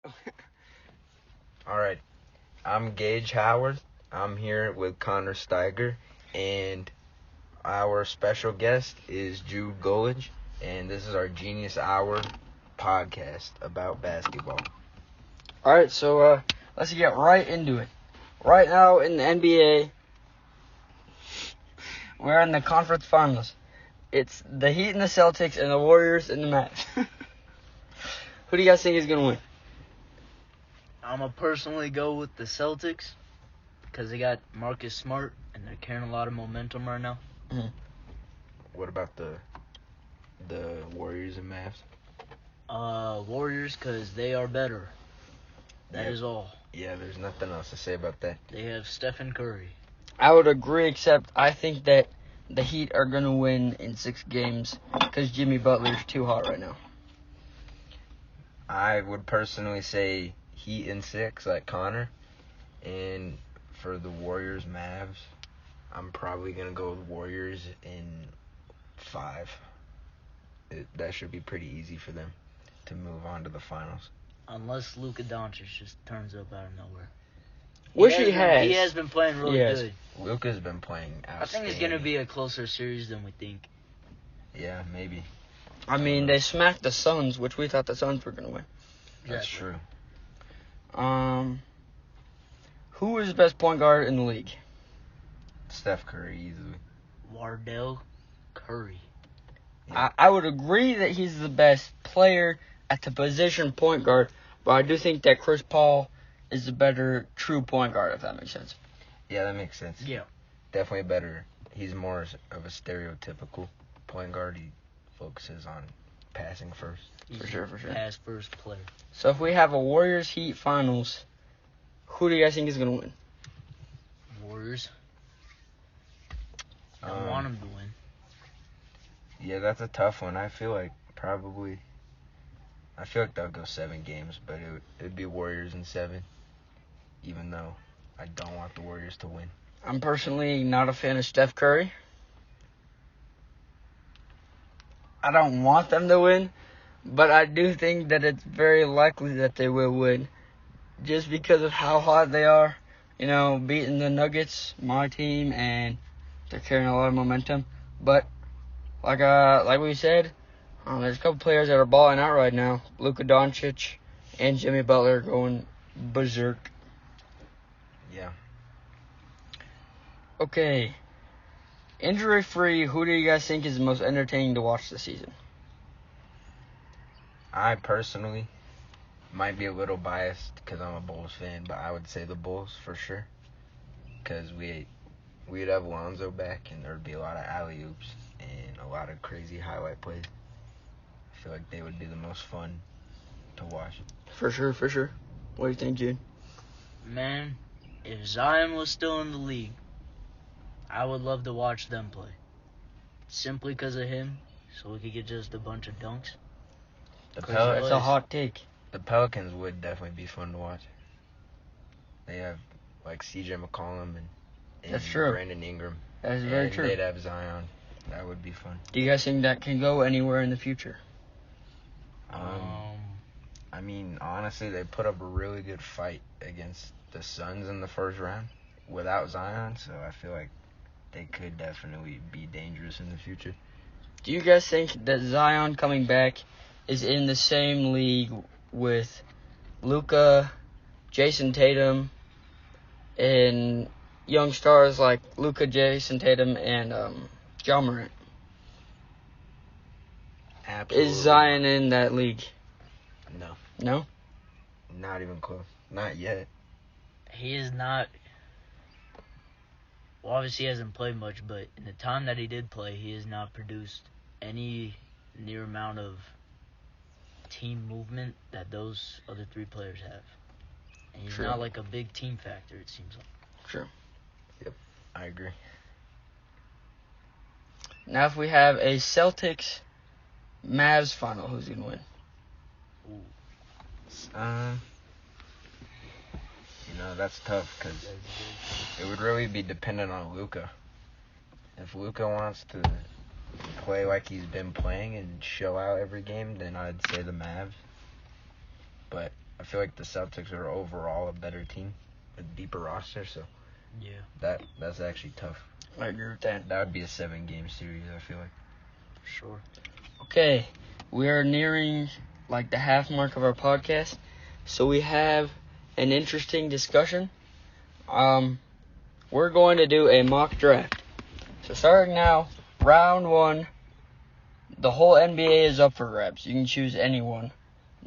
All right, I'm Gage Howard. I'm here with Connor Steiger, and our special guest is Jude Gullidge, and this is our Genius Hour podcast about basketball. All right, so let's get right into it. Right now in the NBA, we're in the conference finals. It's the Heat and the Celtics and the Warriors and the Mavs. Who do you guys think is going to win? I'm going to personally go with the Celtics because they got Marcus Smart and they're carrying a lot of momentum right now. What about the Warriors and Mavs? Warriors because they are better. That is all. Yeah, there's nothing else to say about that. They have Stephen Curry. I would agree, except I think that the Heat are going to win in 6 games because Jimmy Butler's too hot right now. I would personally say Heat in 6, like Connor. And for the Warriors Mavs, I'm probably going to go with Warriors in 5. That should be pretty easy for them to move on to the finals. Unless Luka Doncic just turns up out of nowhere. He has. He has been playing really good. Luka's been playing outstanding. I think it's going to be a closer series than we think. Yeah, maybe. I mean, they smacked the Suns, which we thought the Suns were going to win. That's true. Who is the best point guard in the league? Steph Curry, easily. Wardell Curry. Yeah. I would agree that he's the best player at the position point guard, but I do think that Chris Paul is the better true point guard, if that makes sense. Yeah, that makes sense. Yeah. Definitely better. He's more of a stereotypical point guard. He focuses on passing first. For sure. Pass first player. So if we have a Warriors Heat finals, who do you guys think is going to win? Warriors. I want them to win. Yeah, that's a tough one. I feel like they'll go 7 games, but it'd be Warriors in 7, even though I don't want the Warriors to win. I'm personally not a fan of Steph Curry. I don't want them to win, but I do think that it's very likely that they will win, just because of how hot they are. You know, beating the Nuggets, my team, and they're carrying a lot of momentum. But like we said, there's a couple players that are balling out right now. Luka Doncic and Jimmy Butler going berserk. Yeah. Okay. Injury-free, who do you guys think is the most entertaining to watch this season? I personally might be a little biased because I'm a Bulls fan, but I would say the Bulls for sure. Because we'd have Lonzo back, and there'd be a lot of alley-oops and a lot of crazy highlight plays. I feel like they would be the most fun to watch. For sure. What do you think, Jude? Man, if Zion was still in the league, I would love to watch them play. Simply because of him, so we could get just a bunch of dunks. That's a hot take. The Pelicans would definitely be fun to watch. They have like C.J. McCollum and That's true. Brandon Ingram. That is very true. They'd have Zion. That would be fun. Do you guys think that can go anywhere in the future? I mean, honestly, they put up a really good fight against the Suns in the first round without Zion, so I feel like they could definitely be dangerous in the future. Do you guys think that Zion coming back is in the same league with Luka, Jason Tatum, and young stars like Luka, Jason Tatum, and Ja Morant? Absolutely. Is Zion in that league? No. No? Not even close. Not yet. He is not. Well, obviously he hasn't played much, but in the time that he did play, he has not produced any near amount of team movement that those other 3 players have. And he's not like a big team factor, it seems like. True. Yep, I agree. Now if we have a Celtics Mavs final, who's going to win? That's tough because it would really be dependent on Luka. If Luka wants to play like he's been playing and show out every game, then I'd say the Mavs. But I feel like the Celtics are overall a better team, a deeper roster. So Yeah, that's actually tough. I agree with that. That would be a 7-game series. I feel like. for sure. Okay, we are nearing like the half mark of our podcast, so we have an interesting discussion. We're going to do a mock draft. So starting now, round 1, the whole NBA is up for grabs. You can choose anyone.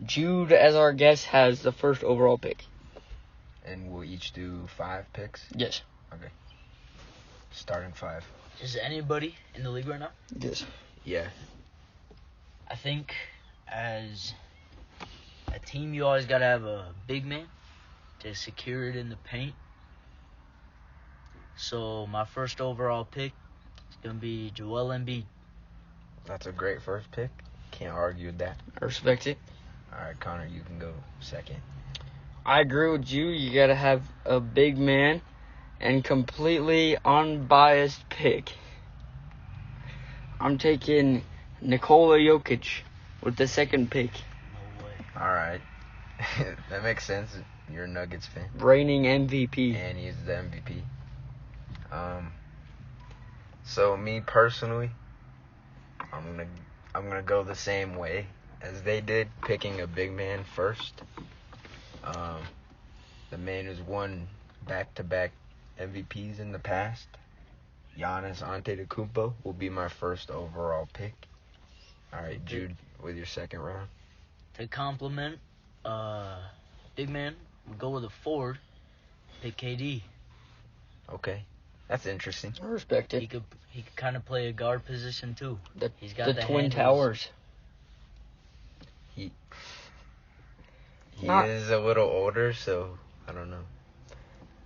Jude, as our guest, has the first overall pick. And we'll each do 5 picks. Yes. Starting 5. Is anybody in the league right now? Yes. Yeah. I think as a team, you always got to have a big man to secure it in the paint. So my first overall pick is going to be Joel Embiid. That's a great first pick. Can't argue with that. I respect it. All right, Connor, you can go second. I agree with you. You got to have a big man and completely unbiased pick. I'm taking Nikola Jokic with the second pick. No way. All right. That makes sense. You're a Nuggets fan. Reigning MVP. And he's the MVP. So me personally, I'm gonna go the same way as they did, picking a big man first. The man who's won back-to-back MVPs in the past, Giannis Antetokounmpo, will be my first overall pick. All right, Jude, with your second round. To compliment big man, we'll go with a forward. Pick KD. Okay, that's interesting. I respect He it. could kind of play a guard position too. He's got The the Twin handles. Towers. He Not- is a little older, so I don't know.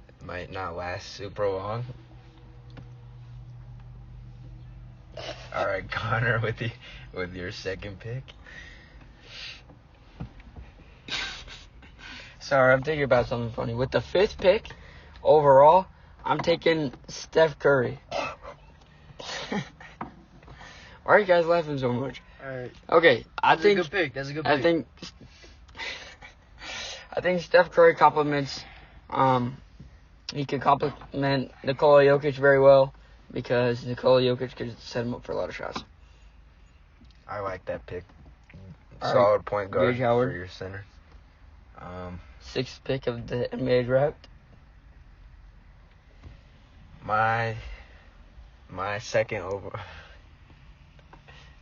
It might not last super long. All right, Connor, with your second pick. Sorry, I'm thinking about something funny. With the 5th pick overall, I'm taking Steph Curry. Why are you guys laughing so much? Alright. Okay, That's a good pick. That's a good pick. I think Steph Curry compliments. He could compliment Nikola Jokic very well because Nikola Jokic could set him up for a lot of shots. I like that pick. All Solid point guard Gage Howard. for your center. 6th pick of the NBA draft. My second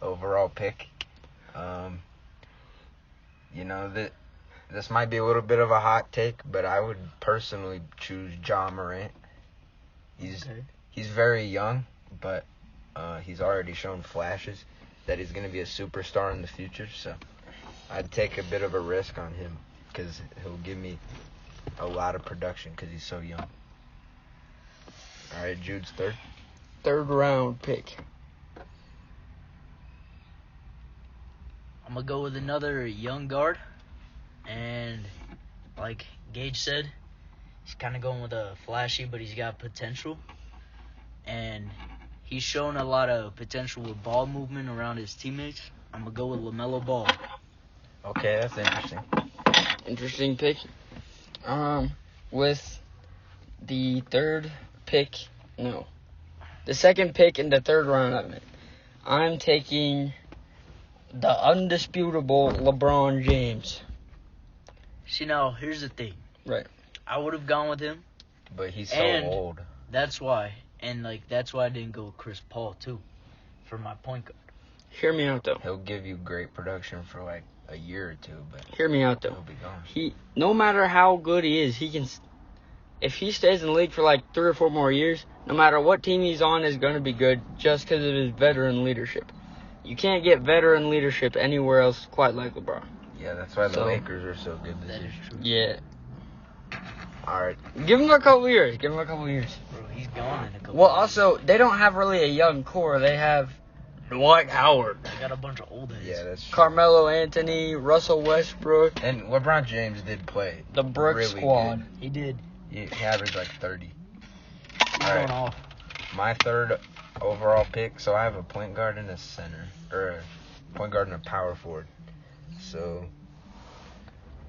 overall pick. This might be a little bit of a hot take, but I would personally choose Ja Morant. He's very young, but he's already shown flashes that he's going to be a superstar in the future. So I'd take a bit of a risk on him because he'll give me a lot of production because he's so young. All right, Jude's third. 3rd round pick. I'm going to go with another young guard. And like Gage said, he's kind of going with a flashy, but he's got potential. And he's shown a lot of potential with ball movement around his teammates. I'm going to go with LaMelo Ball. Okay, that's interesting. Interesting pick. With the 3rd pick, no. The 2nd pick in the 3rd round, I meant. I'm taking the undisputable LeBron James. See, now, here's the thing. Right. I would have gone with him. But he's so And- old. That's why. And, that's why I didn't go with Chris Paul, too, for my point guard. Hear me out, though. He'll give you great production for like a year or two, but Hear me out, he'll though. be gone. No matter how good he is, he can. If he stays in the league for like 3 or 4 more years, no matter what team he's on, is going to be good just because of his veteran leadership. You can't get veteran leadership anywhere else quite like LeBron. Yeah, that's why the So- Lakers are so good this That year. is true. Yeah. All right. Give him a couple years. Give him a couple years. Bro, he's gone in a couple Well, years. also, they don't have really a young core. They have Dwight Howard, They got a bunch of old heads. Yeah, that's true. Carmelo Anthony, Russell Westbrook, And LeBron James did play. the Brick really Squad. good. He did. He averaged like 30. He's All right. going off. My 3rd overall pick. So I have a point guard and a center, or a point guard and a power forward. So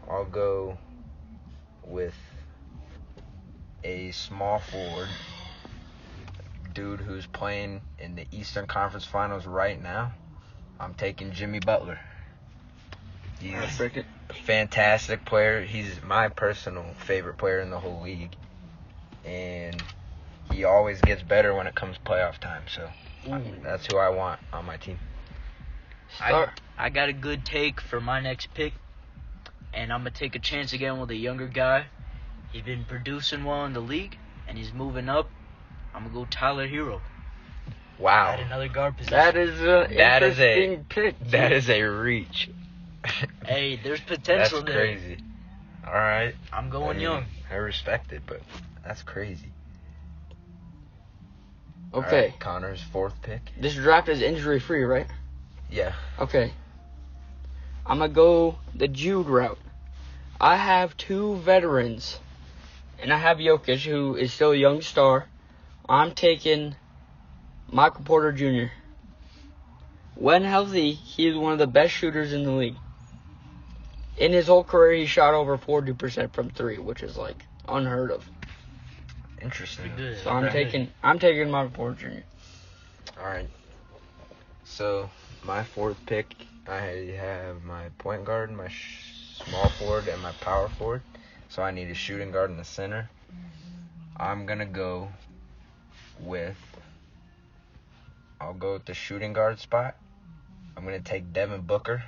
I'll go with a small forward, dude who's playing in the Eastern Conference Finals right now. I'm taking Jimmy Butler. He's a fantastic player. He's my personal favorite player in the whole league. And he always gets better when it comes playoff time. So that's who I want on my team. I got a good take for my next pick. And I'm going to take a chance again with a younger guy. He's been producing well in the league, and he's moving up. I'm going to go Tyler Hero. Wow. At another guard position. That is an interesting pick. That is a reach. Hey, there's potential That's there. crazy. All right. I'm going young. I respect it, but that's crazy. Okay. All right, Connor's fourth pick. This draft is injury free, right? Yeah. Okay. I'm going to go the Jude route. I have two veterans, and I have Jokic, who is still a young star. I'm taking Michael Porter Jr. When healthy, he is one of the best shooters in the league. In his whole career, he shot over 40% from three, which is like unheard of. Interesting. Good. So I'm taking Michael Porter Jr. All right. So my fourth pick, I have my point guard, my small forward, and my power forward. So I need a shooting guard in the center. I'm gonna go with. I'll go with the shooting guard spot. I'm gonna take Devin Booker.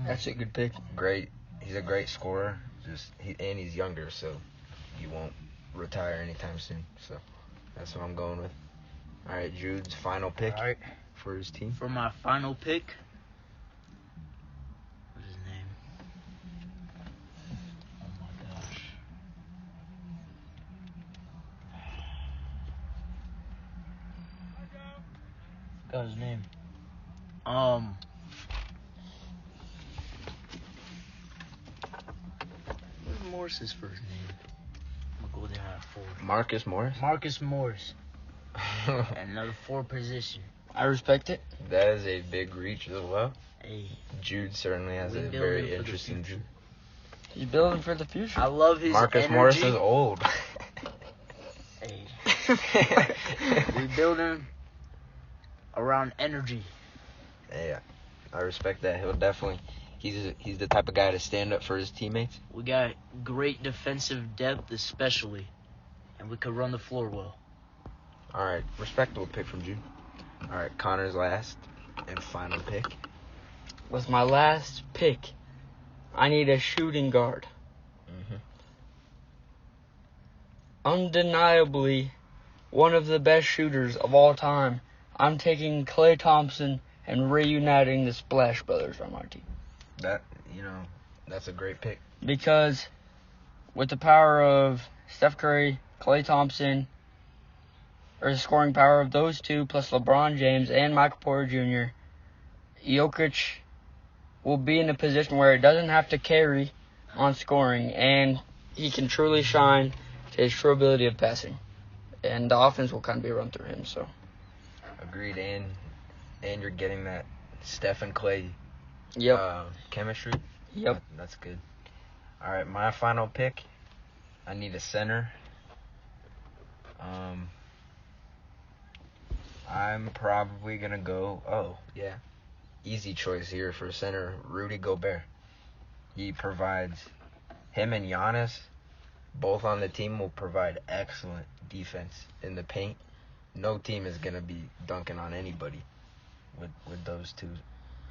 That's a good pick. Great. He's a great scorer. And he's younger, so he won't retire anytime soon. So that's what I'm going with. All right, Jude's final pick All right. for his team. For my final pick. What's his name? Oh my gosh. Got his name. What's Morris's first name? I'm gonna go there at 4. Marcus Morris. Marcus Morris. At another 4 position. I respect it. That is a big reach as well. Hey, Jude certainly has We a building very for the interesting future. Jude. He's building for the future. I love his Marcus energy. Morris is old. Hey, we building around energy. Yeah, I respect that. He'll definitely. He's the type of guy to stand up for his teammates. We got great defensive depth, especially, and we could run the floor well. All right, respectable pick from Jude. All right, Connor's last and final pick. With my last pick, I need a shooting guard. Mhm. Undeniably, one of the best shooters of all time. I'm taking Klay Thompson and reuniting the Splash Brothers on my team. That's a great pick. Because with the power of Steph Curry, Klay Thompson, or the scoring power of those two, plus LeBron James and Michael Porter Jr., Jokic will be in a position where he doesn't have to carry on scoring, and he can truly shine to his true ability of passing. And the offense will kind of be run through him. So Agreed, and you're getting that Steph and Klay chemistry. Yep. That's good. All right, my final pick. I need a center. I'm probably gonna go. Oh yeah, easy choice here for center. Rudy Gobert. He provides. Him and Giannis, both on the team, will provide excellent defense in the paint. No team is gonna be dunking on anybody with those two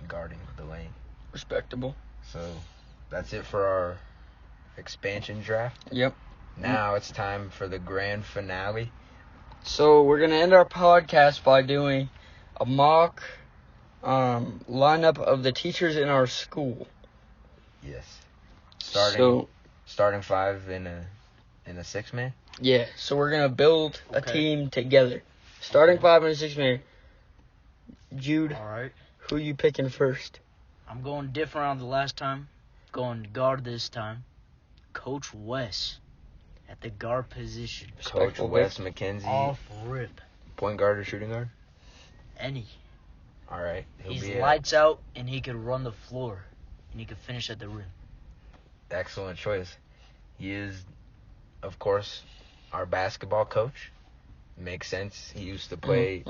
guarding the lane. Respectable. So that's it for our expansion draft. Yep. Now it's time for the grand finale. So we're going to end our podcast by doing a mock lineup of the teachers in our school. Yes. Starting 5 in a 6-man. Yeah, so we're going to build a Okay. team together. Starting 5 in a 6-man. Jude, All right. who you picking first? I'm going different on the last time. Going guard this time. Coach Wes at the guard position. Coach Respectable Wes pick. McKenzie. Off rip. Point guard or shooting guard? Any. All right. He's lights out and he could run the floor. And he could finish at the rim. excellent choice. He is, of course, our basketball coach. Makes sense. He used to play,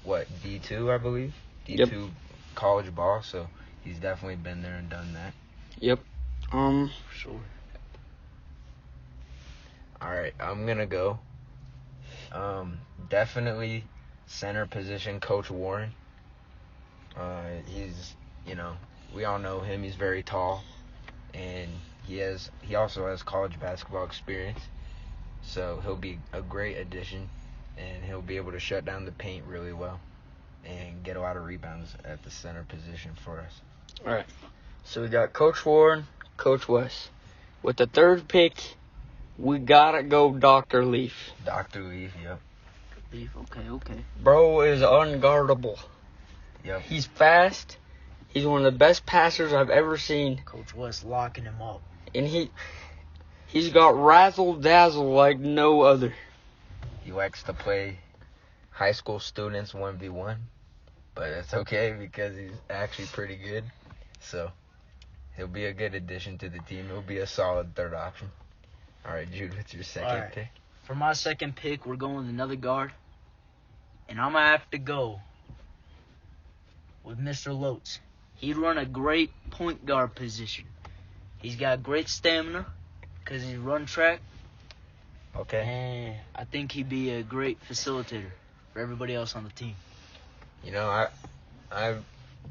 D2, I believe? D2 college ball, so he's definitely been there and done that. Yep. Sure. All right, I'm going to go. Definitely center position, Coach Warren. He's, we all know him. He's very tall, and he also has college basketball experience. So he'll be a great addition, and he'll be able to shut down the paint really well and get a lot of rebounds at the center position for us. All right. So we got Coach Warren, Coach West. With the third pick, we gotta go Dr. Leaf. Dr. Leaf, yep. Leaf, okay. Bro is unguardable. Yep. He's fast. He's one of the best passers I've ever seen. Coach West locking him up. And he's got razzle-dazzle like no other. He likes to play high school students 1v1, but it's okay because he's actually pretty good. So he'll be a good addition to the team. He'll be a solid third option. All right, Jude, what's your second pick? For my second pick, we're going with another guard. And I'm going to have to go with Mr. Lotes. He'd run a great point guard position. He's got great stamina because he run track. Okay. And I think he'd be a great facilitator for everybody else on the team. I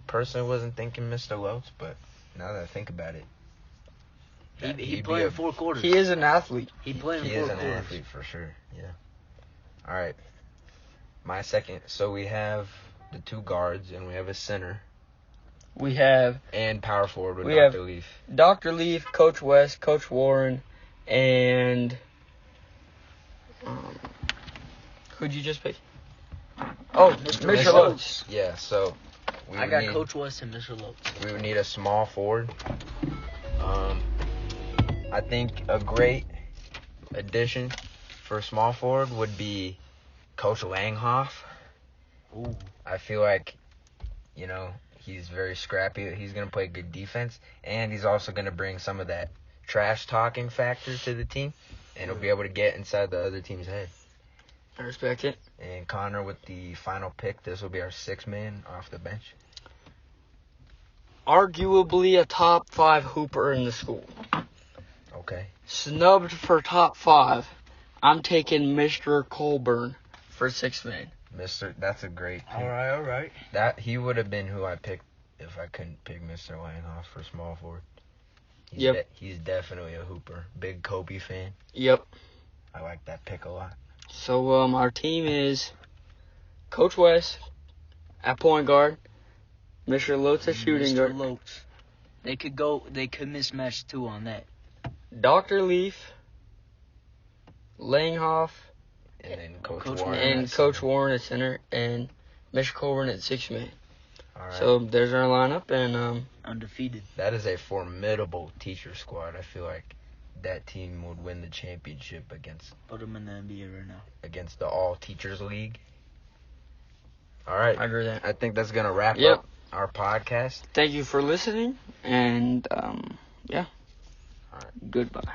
personally wasn't thinking Mr. Lotes, but now that I think about it, He'd play in 4 quarters. He is an athlete. He'd play in 4 He is quarters. an athlete for sure, yeah. All right. My second, so we have the 2 guards and we have a center. We have And power forward with We Dr. have- Leaf. Dr. Leaf, Coach West, Coach Warren, and who'd you just pick? Oh, Mr. Lotes. Yeah, so we I would got need, Coach West and Mr. Lotes. we would need a small forward. I think a great addition for small forward would be Coach Langhoff. Ooh. I feel like, he's very scrappy. He's going to play good defense, and he's also going to bring some of that trash-talking factor to the team, and he'll be able to get inside the other team's head. I respect it. And Connor, with the final pick, this will be our 6th man off the bench. Arguably a top 5 hooper in the school. Okay. Snubbed for top 5. I'm taking Mr. Colburn for 6th man. That's a great pick. All right. That he would have been who I picked if I couldn't pick Mr. Langhoff for small forward. He's definitely a hooper. Big Kobe fan. Yep. I like that pick a lot. So our team is Coach West at point guard, Mr. Lotes at shooting guard, Mr. Lotes. They could mismatch too on that. Dr. Leaf, Langhoff, And then Coach Coach Warren. and at Coach center. Warren at center, and Mr. Colburn at 6th man. All right. So there's our lineup, and Undefeated. That is a formidable teacher squad. I feel like that team would win the championship against Put them in the NBA right now. the All Teachers League. All right. I agree with that. I think that's going to wrap Yep. up our podcast. Thank you for listening, and yeah. All right. Goodbye.